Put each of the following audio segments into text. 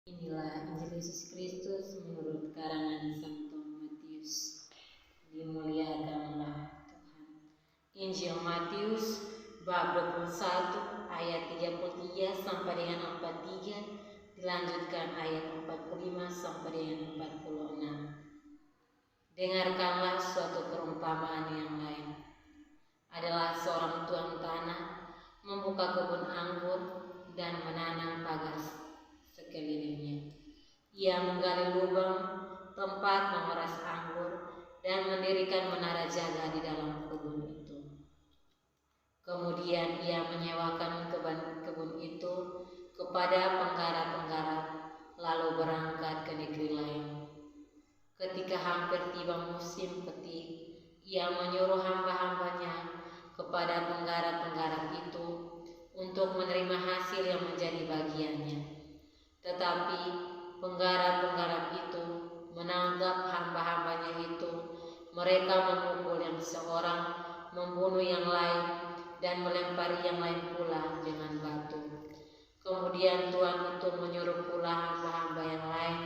Inilah Injil Yesus Kristus menurut karangan Santo Matius. Dimuliakanlah Tuhan. Injil Matius bab 21 ayat 33 sampai dengan 43, dilanjutkan ayat 45 sampai dengan 46. Dengarkanlah suatu perumpamaan yang lain. Adalah seorang tuan tanah membuka kebun anggur dan menanam pagar sekelilingnya. Ia menggali lubang tempat memeras anggur dan mendirikan menara jaga di dalam kebun itu. Kemudian ia menyewakan kebun itu kepada penggarap-penggarap, lalu berangkat ke negeri lain. Ketika hampir tiba musim petik, ia menyuruh hamba-hambanya kepada penggarap-penggarap itu untuk menerima hasil yang menjadi bagiannya. Tetapi penggarap-penggarap itu menanggap hamba-hambanya itu. Mereka memukul yang seorang, membunuh yang lain, dan melempari yang lain pula dengan batu. Kemudian Tuhan itu menyuruh pula hamba-hamba yang lain,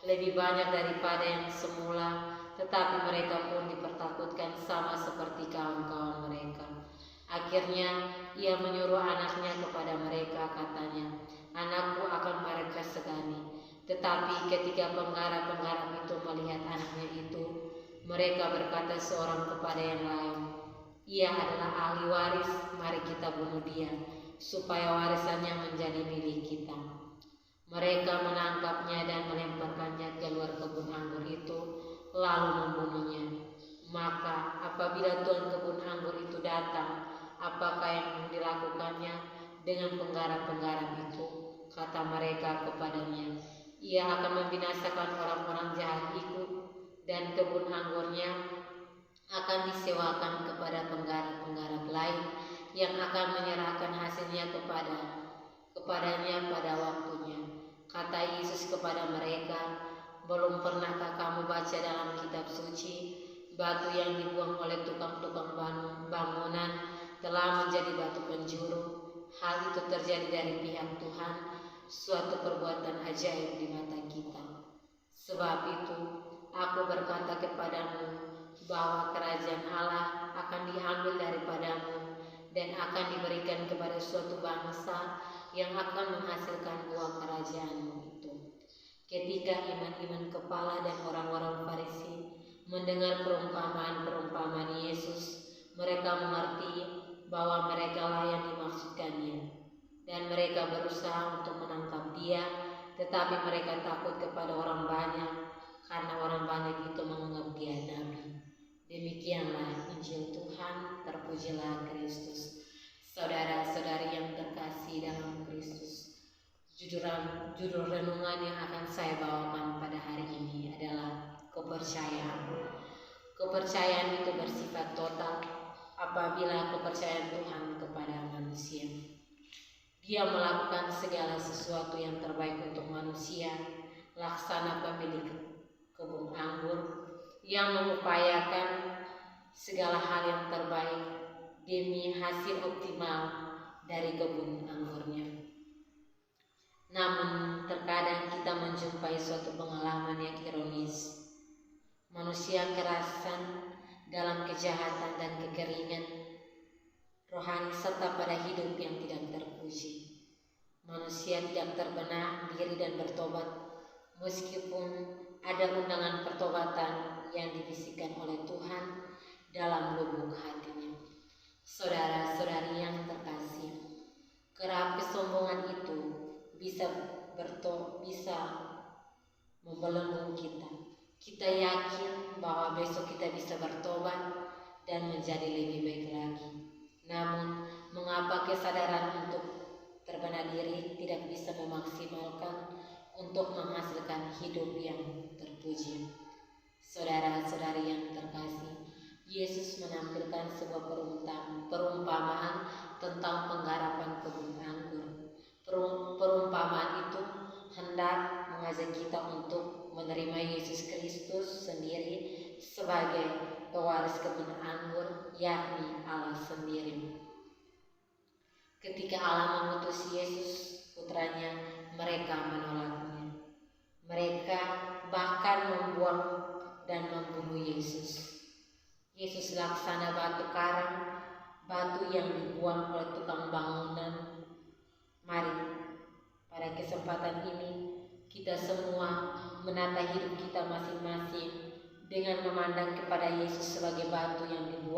lebih banyak daripada yang semula, tetapi mereka pun dipertakutkan sama seperti kawan-kawan mereka. Akhirnya ia menyuruh anaknya kepada mereka, katanya, "Anakku akan mereka segani." Tetapi ketika penggarap-penggarap itu melihat anaknya itu, mereka berkata seorang kepada yang lain, "Ia adalah ahli waris, mari kita bunuh dia, supaya warisannya menjadi milik kita." Mereka menangkapnya dan melemparkannya keluar kebun anggur itu, lalu membunuhnya. Maka apabila tuan kebun anggur itu datang, apakah yang dilakukannya dengan penggarap-penggarap itu? Kata mereka kepadanya, "Ia akan membinasakan orang-orang jahat itu, dan kebun anggurnya akan disewakan kepada penggarap-penggarap lain yang akan menyerahkan hasilnya kepadanya pada waktunya." Kata Yesus kepada mereka, "Belum pernahkah kamu baca dalam kitab suci, batu yang dibuang oleh tukang-tukang bangunan telah menjadi batu penjuru? Hal itu terjadi dari pihak Tuhan, suatu perbuatan ajaib di mata kita. Sebab itu, aku berkata kepadamu bahwa kerajaan Allah akan diambil daripadamu dan akan diberikan kepada suatu bangsa yang akan menghasilkan buah kerajaanmu itu." Ketika iman-iman kepala dan orang-orang Farisi mendengar perumpamaan-perumpamaan Yesus, mereka mengerti bahwa merekalah yang dimaksudkannya, dan mereka berusaha untuk menangkap dia, tetapi mereka takut kepada orang banyak, karena orang banyak itu menganggap dia nabi. Demikianlah Injil Tuhan, terpujilah Kristus. Saudara-saudari yang terkasih dalam Kristus, judul renungan yang akan saya bawakan pada hari ini adalah kepercayaan. Kepercayaan itu bersifat total apabila kepercayaan Tuhan kepada manusia. Dia melakukan segala sesuatu yang terbaik untuk manusia, laksana pemilik kebun anggur yang mengupayakan segala hal yang terbaik demi hasil optimal dari kebun anggurnya. Namun terkadang kita menjumpai suatu pengalaman yang ironis. Manusia kerasan dalam kejahatan dan kekeringan rohani serta pada hidup yang tidak terpuji. Manusia tidak terbenah diri dan bertobat, meskipun ada undangan pertobatan yang dibisikkan oleh Tuhan dalam lubuk hatinya. Saudara-saudari yang terkasih, kerap kesombongan itu bisa membelenggu kita. Kita yakin bahwa besok kita bisa bertobat dan menjadi lebih baik lagi. Namun, mengapa kesadaran untuk terbenah diri tidak bisa memaksimalkan untuk menghasilkan hidup yang terpuji? Saudara-saudari yang terkasih, Yesus menampilkan sebuah perumpamaan tentang penggarapan kebun anggur. Perumpamaan itu hendak mengajak kita untuk menerima Yesus Kristus sendiri sebagai pewaris kebun anggur, yakni Allah sendiri. Ketika Allah mengutus Yesus putranya, mereka menolaknya. Yesus laksana batu karang, batu yang dibuang oleh tukang bangunan. Mari pada kesempatan ini kita semua menata hidup kita masing-masing dengan memandang kepada Yesus sebagai batu yang dibuang